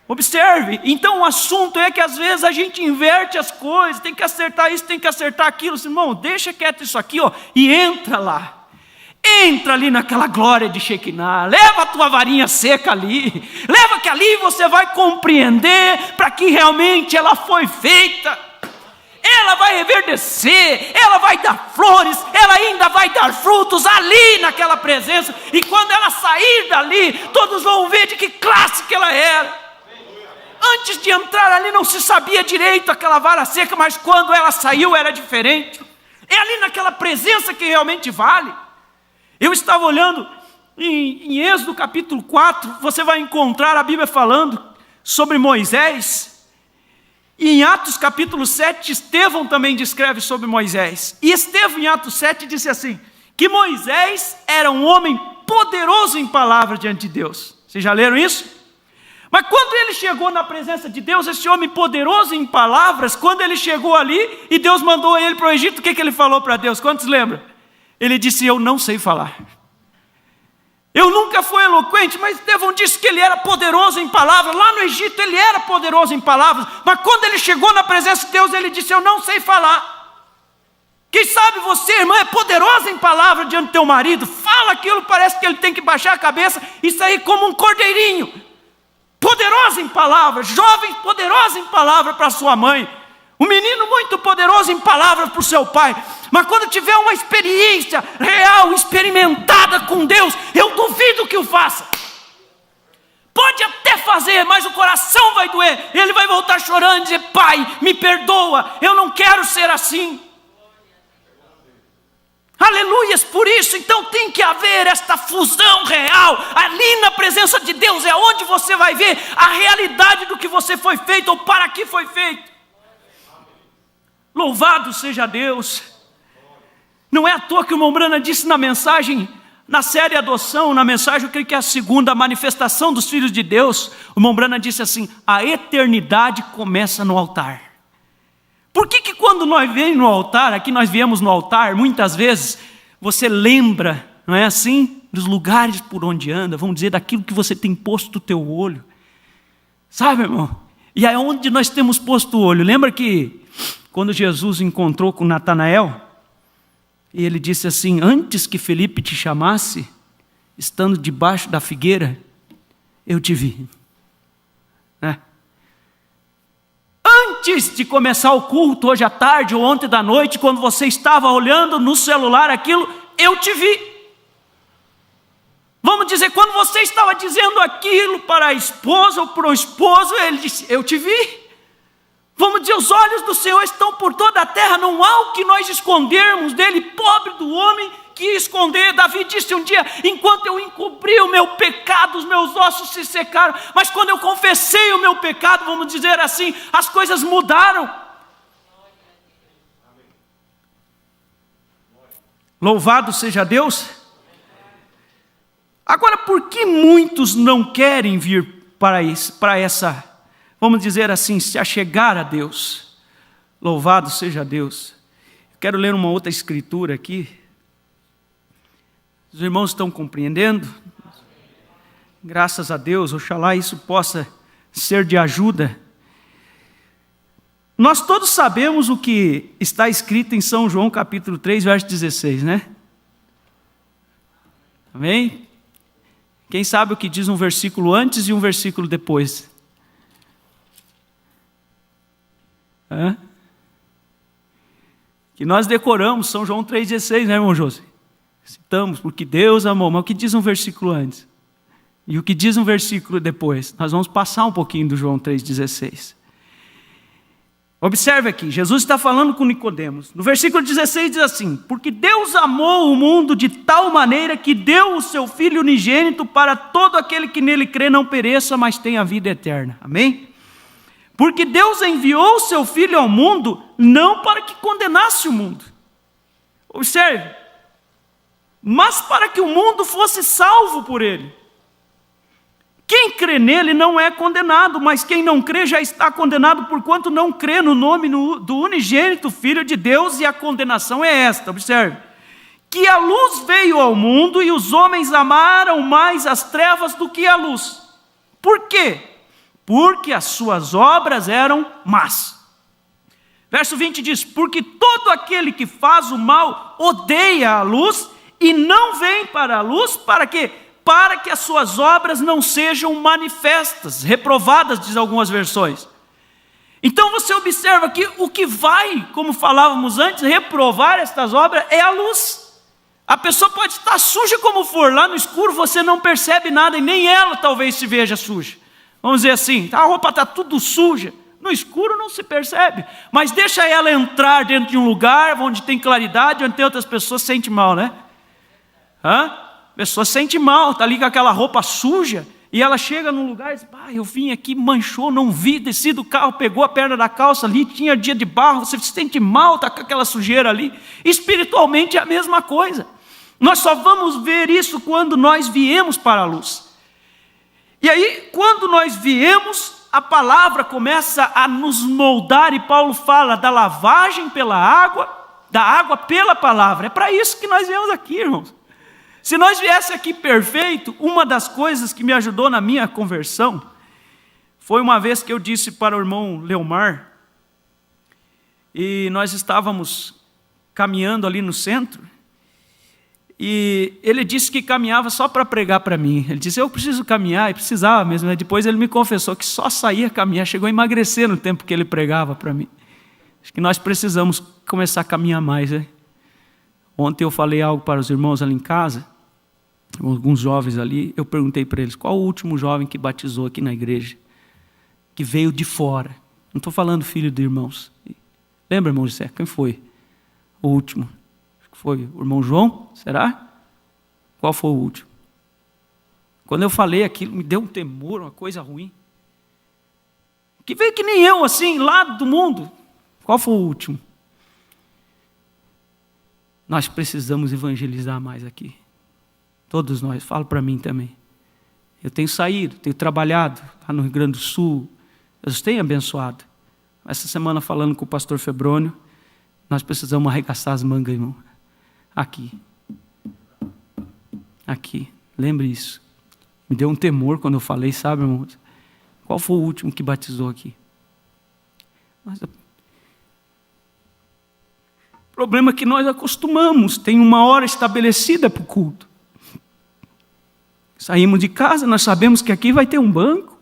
S1: Observe. Então o assunto é que às vezes a gente inverte as coisas. Tem que acertar isso, tem que acertar aquilo. Irmão, deixa quieto isso aqui, ó, e entra lá. Entra ali naquela glória de Shekinah, leva a tua varinha seca ali, leva que ali você vai compreender para que realmente ela foi feita. Ela vai reverdecer, ela vai dar flores, ela ainda vai dar frutos ali naquela presença. E quando ela sair dali, todos vão ver de que classe que ela era. Antes de entrar ali não se sabia direito aquela vara seca, mas quando ela saiu era diferente. É ali naquela presença que realmente vale. Eu estava olhando em Êxodo capítulo 4, você vai encontrar a Bíblia falando sobre Moisés. E em Atos capítulo 7, Estevão também descreve sobre Moisés. E Estevão em Atos 7 disse assim, que Moisés era um homem poderoso em palavras diante de Deus. Vocês já leram isso? Mas quando ele chegou na presença de Deus, esse homem poderoso em palavras, quando ele chegou ali e Deus mandou ele para o Egito, o que ele falou para Deus? Quantos lembram? Ele disse: eu não sei falar. Eu nunca fui eloquente, mas Estevão disse que ele era poderoso em palavras. Lá no Egito ele era poderoso em palavras, mas quando ele chegou na presença de Deus, ele disse: eu não sei falar. Quem sabe você, irmã, é poderosa em palavras diante do teu marido, fala aquilo, parece que ele tem que baixar a cabeça e sair como um cordeirinho. Poderosa em palavras, jovem poderosa em palavras para sua mãe. Um menino muito poderoso em palavras para o seu pai. Mas quando tiver uma experiência real, experimentada com Deus, eu duvido que o faça. Pode até fazer, mas o coração vai doer. Ele vai voltar chorando e dizer: pai, me perdoa, eu não quero ser assim. Aleluias, por isso então tem que haver esta fusão real. Ali na presença de Deus é onde você vai ver a realidade do que você foi feito ou para que foi feito. Louvado seja Deus. Não é à toa que o irmão Brana disse na mensagem, na série Adoção, na mensagem, eu creio que é a segunda, a manifestação dos filhos de Deus, o irmão Brana disse assim: a eternidade começa no altar. Por que quando nós vemos no altar, aqui nós viemos no altar, muitas vezes você lembra, não é assim, dos lugares por onde anda, vamos dizer, daquilo que você tem posto o teu olho, sabe, irmão? E é onde nós temos posto o olho. Lembra que quando Jesus encontrou com Natanael, e ele disse assim: antes que Felipe te chamasse, estando debaixo da figueira, eu te vi. Antes de começar o culto, hoje à tarde ou ontem da noite, quando você estava olhando no celular aquilo, eu te vi. Vamos dizer, quando você estava dizendo aquilo para a esposa ou para o esposo, ele disse: eu te vi. Vamos dizer, os olhos do Senhor estão por toda a terra, não há o que nós escondermos dele. Pobre do homem que esconder. Davi disse um dia: enquanto eu encobri o meu pecado, os meus ossos se secaram, mas quando eu confessei o meu pecado, vamos dizer assim, as coisas mudaram. Louvado seja Deus. Agora, por que muitos não querem vir para essa, vamos dizer assim, se achegar a Deus? Louvado seja Deus. Quero ler uma outra escritura aqui. Os irmãos estão compreendendo? Graças a Deus, oxalá isso possa ser de ajuda. Nós todos sabemos o que está escrito em São João capítulo 3, verso 16, né? Amém? Quem sabe o que diz um versículo antes e um versículo depois? Que nós decoramos São João 3,16, né, irmão José? Citamos, porque Deus amou. Mas o que diz um versículo antes? E o que diz um versículo depois? Nós vamos passar um pouquinho do João 3,16. Observe aqui, Jesus está falando com Nicodemos. No versículo 16 diz assim: porque Deus amou o mundo de tal maneira que deu o seu Filho unigênito para todo aquele que nele crê não pereça, mas tenha vida eterna. Amém? Porque Deus enviou o seu Filho ao mundo não para que condenasse o mundo. Observe. Mas para que o mundo fosse salvo por ele. Quem crê nele não é condenado, mas quem não crê já está condenado, porquanto não crê no nome do unigênito Filho de Deus, e a condenação é esta, observe, que a luz veio ao mundo e os homens amaram mais as trevas do que a luz. Por quê? Porque as suas obras eram más. Verso 20 diz: porque todo aquele que faz o mal odeia a luz e não vem para a luz, para quê? Para que as suas obras não sejam manifestas, reprovadas, diz algumas versões. Então você observa que o que vai, como falávamos antes, reprovar estas obras é a luz. A pessoa pode estar suja como for, lá no escuro você não percebe nada e nem ela talvez se veja suja. Vamos dizer assim, a roupa está tudo suja, no escuro não se percebe, mas deixa ela entrar dentro de um lugar onde tem claridade, onde tem outras pessoas, sente mal, né? A pessoa sente mal, está ali com aquela roupa suja, e ela chega num lugar e diz: eu vim aqui, manchou, não vi, desci do carro, pegou a perna da calça ali, tinha dia de barro, você se sente mal, está com aquela sujeira ali. Espiritualmente é a mesma coisa. Nós só vamos ver isso quando nós viemos para a luz. E aí, quando nós viemos, a palavra começa a nos moldar, e Paulo fala da lavagem pela água, da água pela palavra. É para isso que nós viemos aqui, irmãos. Se nós viesse aqui perfeito, uma das coisas que me ajudou na minha conversão foi uma vez que eu disse para o irmão Leomar, e nós estávamos caminhando ali no centro, e ele disse que caminhava só para pregar para mim. Ele disse: eu preciso caminhar, e precisava mesmo, né? Depois ele me confessou que só saía caminhar, chegou a emagrecer no tempo que ele pregava para mim. Acho que nós precisamos começar a caminhar mais, né? Ontem eu falei algo para os irmãos ali em casa, alguns jovens ali, eu perguntei para eles: qual o último jovem que batizou aqui na igreja, que veio de fora? Não estou falando filho de irmãos. Lembra, irmão José? Quem foi o último? Acho que foi o irmão João, será? Qual foi o último? Quando eu falei aquilo, me deu um temor, uma coisa ruim. Que veio que nem eu, assim, lá do mundo. Qual foi o último? Nós precisamos evangelizar mais aqui. Todos nós, falo para mim também. Eu tenho saído, tenho trabalhado lá no Rio Grande do Sul. Deus tem abençoado. Essa semana, falando com o pastor Febrônio, nós precisamos arregaçar as mangas, irmão. Aqui. Aqui. Lembre isso. Me deu um temor quando eu falei, sabe, irmão? Qual foi o último que batizou aqui? Mas o problema é que nós acostumamos, tem uma hora estabelecida para o culto. Saímos de casa, nós sabemos que aqui vai ter um banco,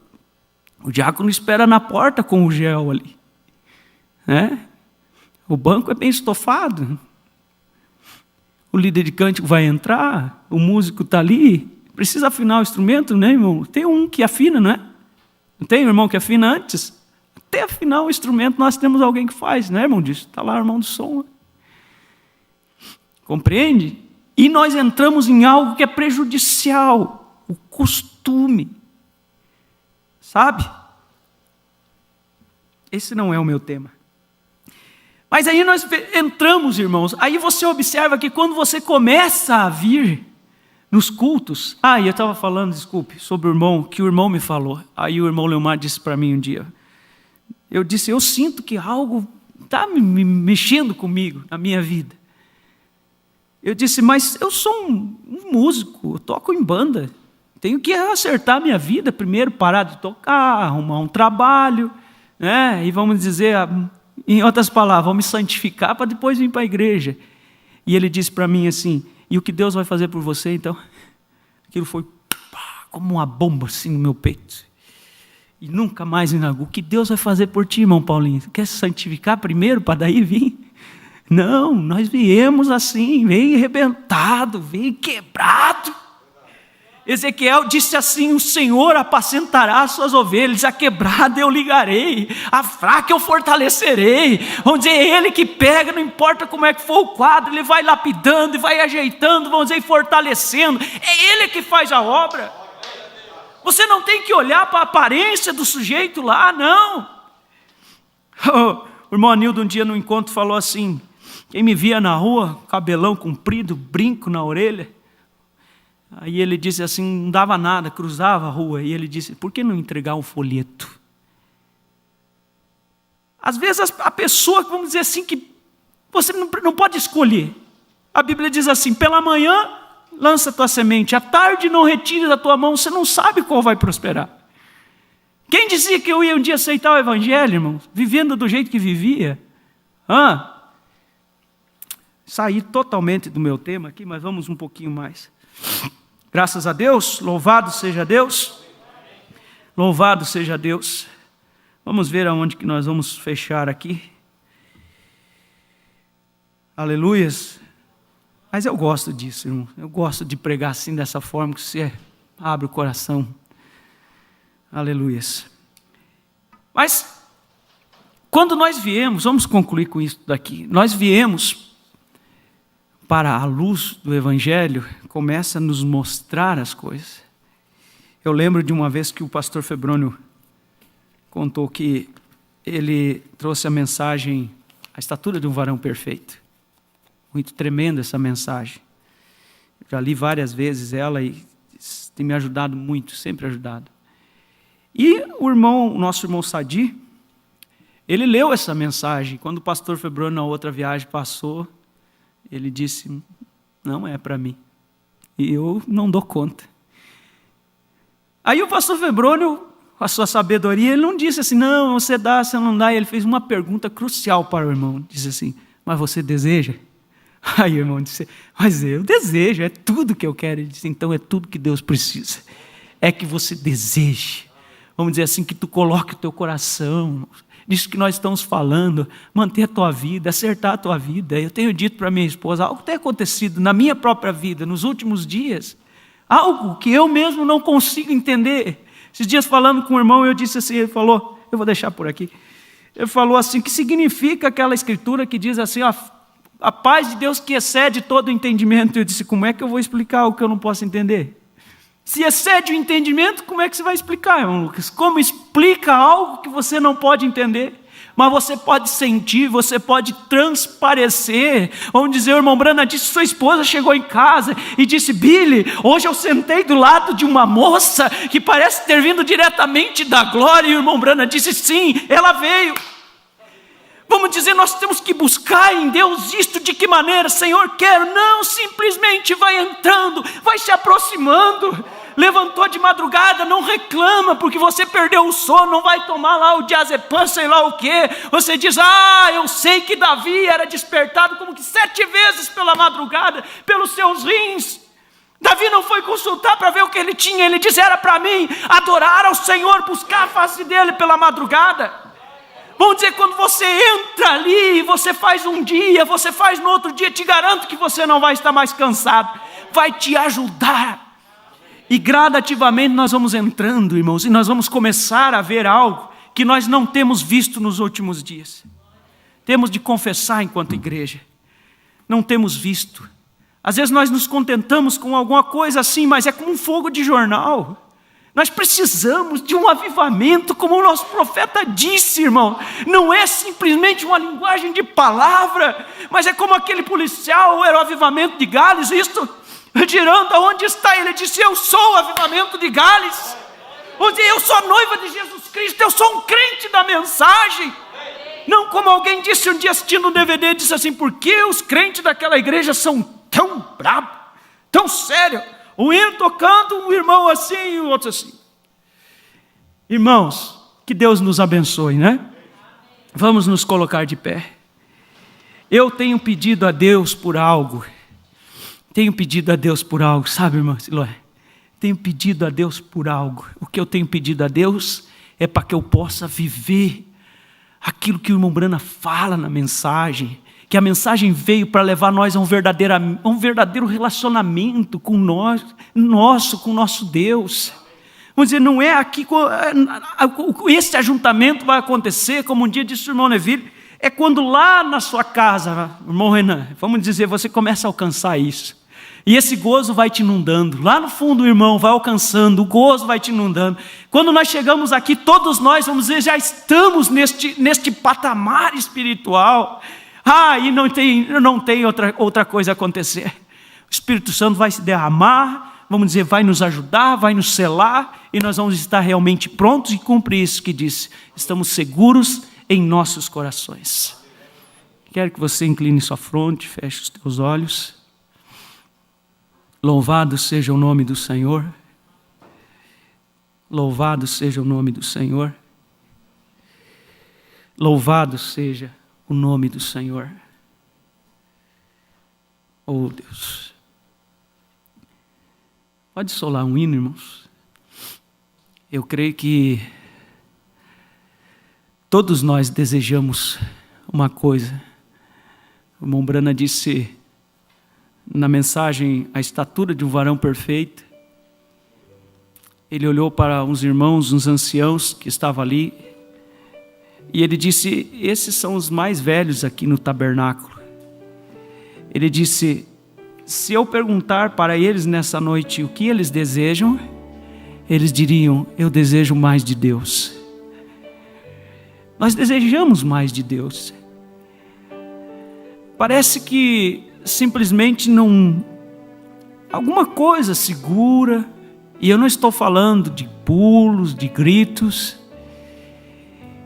S1: o diácono espera na porta com o gel ali. Né? O banco é bem estofado, o líder de cântico vai entrar, o músico está ali, precisa afinar o instrumento, né, irmão? Tem um que afina, não é? Não tem um irmão que afina antes? Até afinar o instrumento nós temos alguém que faz, né, irmão? Está lá o irmão do som. Compreende? E nós entramos em algo que é prejudicial, o costume. Sabe? Esse não é o meu tema. Mas aí nós entramos, irmãos, aí você observa que quando você começa a vir nos cultos... e eu estava falando, desculpe, sobre o irmão, que o irmão me falou. Aí o irmão Leomar disse para mim um dia. Eu disse: eu sinto que algo está me mexendo comigo, na minha vida. Eu disse: mas eu sou um músico, eu toco em banda. Tenho que acertar minha vida primeiro, parar de tocar, arrumar um trabalho, né? E vamos dizer, em outras palavras, vamos me santificar para depois vir para a igreja. E ele disse para mim assim: e o que Deus vai fazer por você, então? Aquilo foi como uma bomba assim no meu peito. E nunca mais me negou. O que Deus vai fazer por ti, irmão Paulinho? Quer se santificar primeiro para daí vir? Não, nós viemos assim, veio arrebentado, veio quebrado. Ezequiel disse assim: o Senhor apacentará as suas ovelhas, a quebrada eu ligarei, a fraca eu fortalecerei. Vamos dizer, é Ele que pega, não importa como é que for o quadro, Ele vai lapidando e vai ajeitando, vamos dizer, e fortalecendo. É Ele que faz a obra. Você não tem que olhar para a aparência do sujeito lá, não. O irmão Anildo um dia no encontro falou assim: quem me via na rua, cabelão comprido, brinco na orelha. Aí ele disse assim, não dava nada, cruzava a rua. E ele disse: por que não entregar um folheto? Às vezes a pessoa, vamos dizer assim, que você não pode escolher. A Bíblia diz assim: pela manhã lança a tua semente, à tarde não retire da tua mão, você não sabe qual vai prosperar. Quem dizia que eu ia um dia aceitar o Evangelho, irmão, vivendo do jeito que vivia? Saí totalmente do meu tema aqui, mas vamos um pouquinho mais. Graças a Deus, louvado seja Deus. Louvado seja Deus. Vamos ver aonde que nós vamos fechar aqui. Aleluias. Mas eu gosto disso, irmão. Eu gosto de pregar assim, dessa forma, que você abre o coração. Aleluias. Mas, quando nós viemos, vamos concluir com isso daqui. Nós viemos para a luz do Evangelho, começa a nos mostrar as coisas. Eu lembro de uma vez que o pastor Febrônio contou que ele trouxe a mensagem, a estatura de um varão perfeito. Muito tremenda essa mensagem. Eu já li várias vezes ela e tem me ajudado muito, sempre ajudado. E o nosso irmão Sadi, ele leu essa mensagem. Quando o pastor Febrônio na outra viagem passou, ele disse: não é para mim, e eu não dou conta. Aí o pastor Febrônio, com a sua sabedoria, ele não disse assim: não, você dá, você não dá. Ele fez uma pergunta crucial para o irmão, disse assim: mas você deseja? Aí o irmão disse: mas eu desejo, é tudo que eu quero. Ele disse: então é tudo que Deus precisa, é que você deseje, vamos dizer assim, que tu coloque o teu coração nisso que nós estamos falando, manter a tua vida, acertar a tua vida. Eu tenho dito para minha esposa, algo tem acontecido na minha própria vida, nos últimos dias, algo que eu mesmo não consigo entender. Esses dias falando com o irmão, eu disse assim, ele falou, eu vou deixar por aqui, ele falou assim, que significa aquela escritura que diz assim, a paz de Deus que excede todo o entendimento. Eu disse: como é que eu vou explicar o que eu não posso entender? Se excede o entendimento, como é que você vai explicar, irmão Lucas? Como explica algo que você não pode entender? Mas você pode sentir, você pode transparecer. Vamos dizer, o irmão Brana disse, sua esposa chegou em casa e disse: Billy, hoje eu sentei do lado de uma moça que parece ter vindo diretamente da glória. E o irmão Brana disse: sim, ela veio. Vamos dizer, nós temos que buscar em Deus isto. De que maneira? Senhor, quero. Não, simplesmente vai entrando, vai se aproximando. Levantou de madrugada, não reclama porque você perdeu o sono, não vai tomar lá o diazepam, sei lá o quê. Você diz: eu sei que Davi era despertado como que 7 vezes pela madrugada, pelos seus rins. Davi não foi consultar para ver o que ele tinha, ele disse: era para mim adorar ao Senhor, buscar a face dele pela madrugada. Vamos dizer, quando você entra ali, você faz um dia, você faz no outro dia, te garanto que você não vai estar mais cansado, vai te ajudar. E gradativamente nós vamos entrando, irmãos, e nós vamos começar a ver algo que nós não temos visto nos últimos dias. Temos de confessar enquanto igreja, não temos visto. Às vezes nós nos contentamos com alguma coisa assim, mas é como um fogo de jornal. Nós precisamos de um avivamento, como o nosso profeta disse, irmão. Não é simplesmente uma linguagem de palavra, mas é como aquele policial, era o avivamento de Gales, isto, girando aonde está, ele disse: eu sou o avivamento de Gales. Onde eu sou a noiva de Jesus Cristo, eu sou um crente da mensagem. Não como alguém disse um dia assistindo um DVD, disse assim: por que os crentes daquela igreja são tão bravos, tão sérios? Um hino tocando, um irmão assim e o outro assim. Irmãos, que Deus nos abençoe, né? Vamos nos colocar de pé. Eu tenho pedido a Deus por algo. Tenho pedido a Deus por algo, sabe, irmã Siloé? Tenho pedido a Deus por algo. O que eu tenho pedido a Deus é para que eu possa viver aquilo que o irmão Brana fala na mensagem, que a mensagem veio para levar nós a um verdadeiro relacionamento com nós, com o nosso Deus. Vamos dizer, não é aqui, esse ajuntamento vai acontecer, como um dia disse o irmão Neville, é quando lá na sua casa, irmão Renan, vamos dizer, você começa a alcançar isso. E esse gozo vai te inundando. Lá no fundo, o irmão vai alcançando, o gozo vai te inundando. Quando nós chegamos aqui, todos nós, vamos dizer, já estamos neste patamar espiritual. E não tem outra coisa a acontecer. O Espírito Santo vai se derramar, vamos dizer, vai nos ajudar, vai nos selar, e nós vamos estar realmente prontos e cumprir isso que disse. Estamos seguros em nossos corações. Quero que você incline sua fronte, feche os teus olhos. Louvado seja o nome do Senhor. Louvado seja o nome do Senhor. Louvado seja o nome do Senhor. Oh Deus. Pode solar um hino, irmãos? Eu creio que todos nós desejamos uma coisa. O irmão Brana disse na mensagem, a estatura de um varão perfeito. Ele olhou para uns irmãos, uns anciãos que estavam ali, e ele disse, esses são os mais velhos aqui no tabernáculo. Ele disse, se eu perguntar para eles nessa noite o que eles desejam, eles diriam, eu desejo mais de Deus. Nós desejamos mais de Deus. Parece que simplesmente não, alguma coisa segura, e eu não estou falando de pulos, de gritos,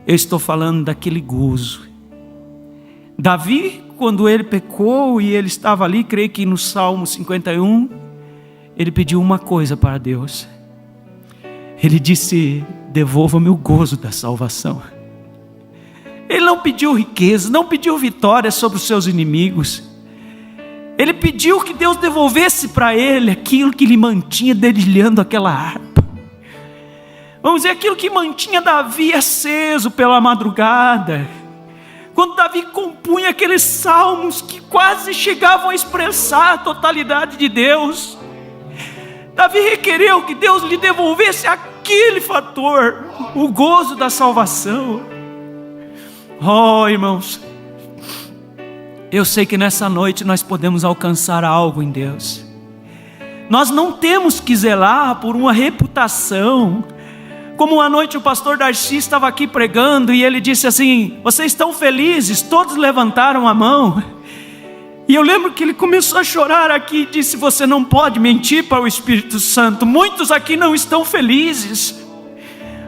S1: eu estou falando daquele gozo. Davi, quando ele pecou e ele estava ali, creio que no Salmo 51, ele pediu uma coisa para Deus. Ele disse, devolva-me o gozo da salvação. Ele não pediu riqueza, não pediu vitória sobre os seus inimigos. Ele pediu que Deus devolvesse para ele aquilo que lhe mantinha dedilhando aquela harpa. Vamos dizer, aquilo que mantinha Davi aceso pela madrugada. Quando Davi compunha aqueles salmos que quase chegavam a expressar a totalidade de Deus. Davi requereu que Deus lhe devolvesse aquele fator, o gozo da salvação. Oh, irmãos, eu sei que nessa noite nós podemos alcançar algo em Deus. Nós não temos que zelar por uma reputação. Como uma noite o pastor Darcy estava aqui pregando e ele disse assim, vocês estão felizes? Todos levantaram a mão. E eu lembro que ele começou a chorar aqui e disse, você não pode mentir para o Espírito Santo. Muitos aqui não estão felizes.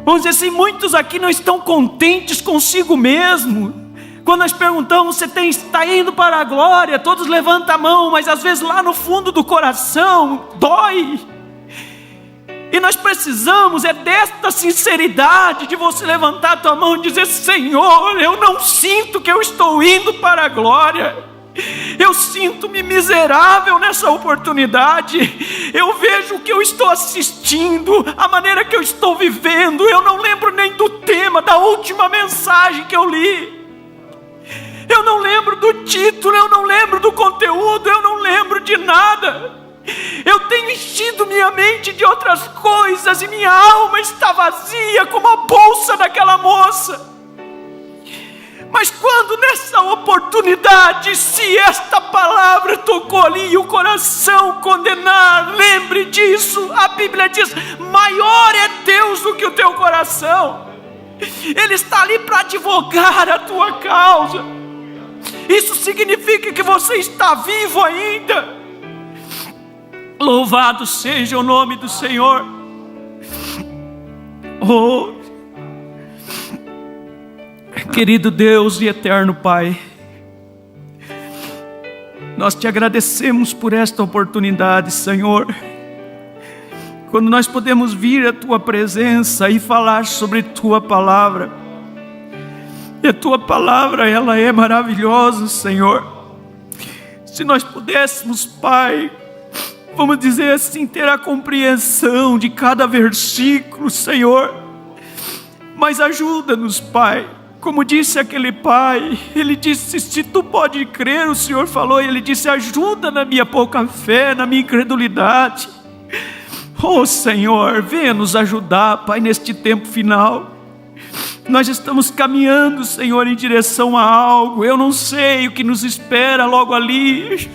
S1: Vamos dizer assim, muitos aqui não estão contentes consigo mesmo. Quando nós perguntamos, você está indo para a glória? Todos levantam a mão, mas às vezes lá no fundo do coração, dói. E nós precisamos, desta sinceridade, de você levantar a tua mão e dizer, Senhor, eu não sinto que eu estou indo para a glória. Eu sinto-me miserável nessa oportunidade. Eu vejo o que eu estou assistindo, a maneira que eu estou vivendo. Eu não lembro nem do tema da última mensagem que eu li. Eu não lembro do título, eu não lembro do conteúdo, eu não lembro de nada. Eu tenho enchido minha mente de outras coisas e minha alma está vazia como a bolsa daquela moça. Mas quando nessa oportunidade, se esta palavra tocou ali e o coração condenar, lembre disso, a Bíblia diz, maior é Deus do que o teu coração. Ele está ali para advogar a tua causa. Isso significa que você está vivo ainda. Louvado seja o nome do Senhor. Oh, querido Deus e eterno Pai, nós te agradecemos por esta oportunidade, Senhor, quando nós podemos vir à tua presença e falar sobre tua palavra. E a tua palavra, ela é maravilhosa, Senhor. Se nós pudéssemos, Pai, vamos dizer assim, ter a compreensão de cada versículo, Senhor, mas ajuda-nos, Pai, Como disse aquele pai, ele disse: se tu pode crer, o Senhor falou, e ele disse: ajuda na minha pouca fé, na minha incredulidade. Oh Senhor, venha nos ajudar, Pai, neste tempo final. Nós estamos caminhando, Senhor, em direção a algo. Eu não sei o que nos espera logo ali,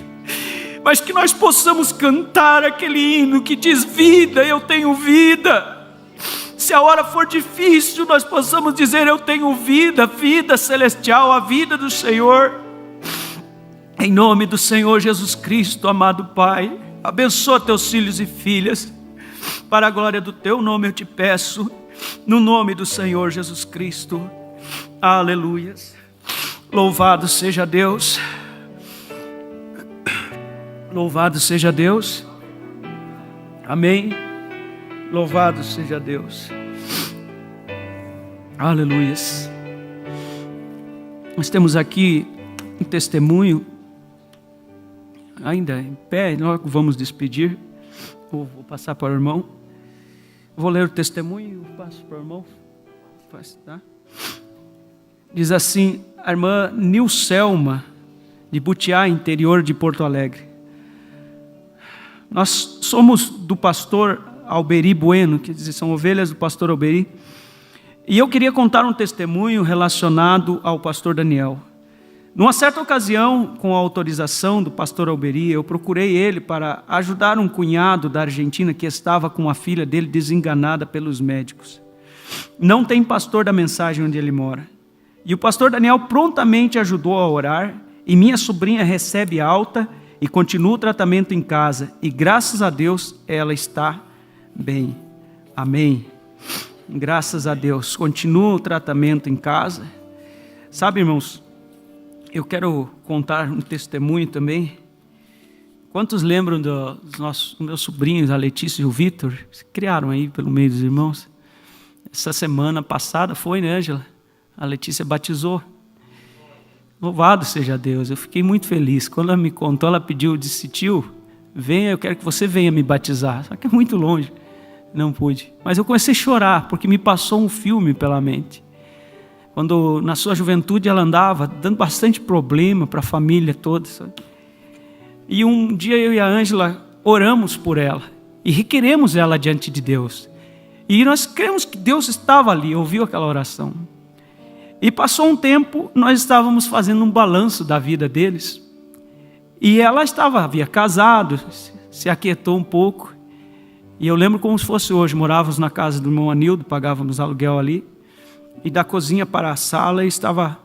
S1: mas que nós possamos cantar aquele hino que diz: vida, eu tenho vida. Se a hora for difícil, nós possamos dizer: eu tenho vida, vida celestial, a vida do Senhor. Em nome do Senhor Jesus Cristo, amado Pai, abençoa teus filhos e filhas, para a glória do teu nome eu te peço, no nome do Senhor Jesus Cristo. Aleluias. Louvado seja Deus. Louvado seja Deus. Amém. Louvado seja Deus. Aleluias. Nós temos aqui um testemunho, ainda em pé, logo vamos despedir. Vou passar para o irmão. Vou ler o testemunho e passo para o irmão. Tá? Diz assim: a irmã Nilcelma, de Butiá, interior de Porto Alegre. Nós somos do pastor Alberi Bueno, que são ovelhas do pastor Alberi. E eu queria contar um testemunho relacionado ao pastor Daniel. Numa certa ocasião, com a autorização do pastor Alberi, eu procurei ele para ajudar um cunhado da Argentina que estava com a filha dele desenganada pelos médicos. Não tem pastor da mensagem onde ele mora. E o pastor Daniel prontamente ajudou a orar, e minha sobrinha recebe alta e continua o tratamento em casa. E graças a Deus ela está bem. Amém. Graças a Deus. Continua o tratamento em casa. Sabe, irmãos, eu quero contar um testemunho também. Quantos lembram dos meus sobrinhos, a Letícia e o Vitor? Se criaram aí pelo meio dos irmãos. Essa semana passada foi, né, Ângela? A Letícia batizou. Louvado seja Deus. Eu fiquei muito feliz. Quando ela me contou, ela pediu, disse: tio, venha, eu quero que você venha me batizar. Só que é muito longe. Não pude. Mas eu comecei a chorar, porque me passou um filme pela mente. Quando na sua juventude ela andava dando bastante problema para a família toda. Sabe? E um dia eu e a Ângela oramos por ela e requeremos ela diante de Deus. E nós cremos que Deus estava ali, ouviu aquela oração. E passou um tempo, nós estávamos fazendo um balanço da vida deles. E ela havia casado, se aquietou um pouco. E eu lembro como se fosse hoje, morávamos na casa do irmão Anildo, pagávamos aluguel ali. E da cozinha para a sala, eu estava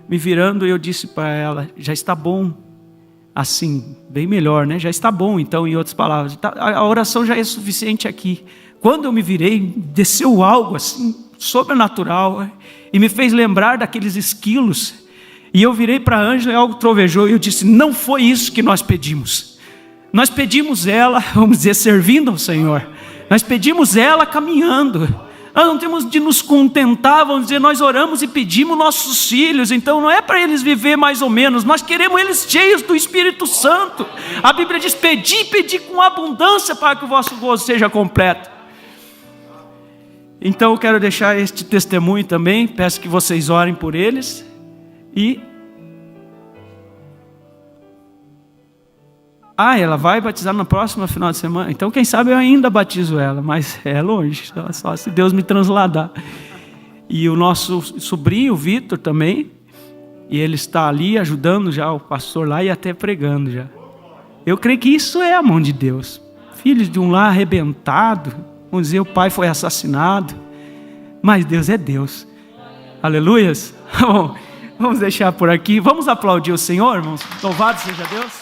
S1: me virando e eu disse para ela: já está bom, assim, bem melhor, né? Já está bom, então, em outras palavras. A oração já é suficiente aqui. Quando eu me virei, desceu algo assim, sobrenatural, e me fez lembrar daqueles esquilos. E eu virei para a Ângela e algo trovejou, e eu disse: não foi isso que nós pedimos. Nós pedimos ela, vamos dizer, servindo ao Senhor. Nós pedimos ela caminhando. Nós não temos de nos contentar, vamos dizer, nós oramos e pedimos nossos filhos. Então não é para eles viver mais ou menos, nós queremos eles cheios do Espírito Santo. A Bíblia diz: pedi com abundância para que o vosso gozo seja completo. Então eu quero deixar este testemunho também, peço que vocês orem por eles. E ela vai batizar na próxima final de semana. Então quem sabe eu ainda batizo ela, mas é longe, só se Deus me transladar. E o nosso sobrinho, o Vitor, também, e ele está ali ajudando já o pastor lá e até pregando já. Eu creio que isso é a mão de Deus. Filhos de um lar arrebentado, vamos dizer, o pai foi assassinado, mas Deus é Deus. Aleluias. Bom, vamos deixar por aqui. Vamos aplaudir o Senhor, irmãos. Louvado seja Deus.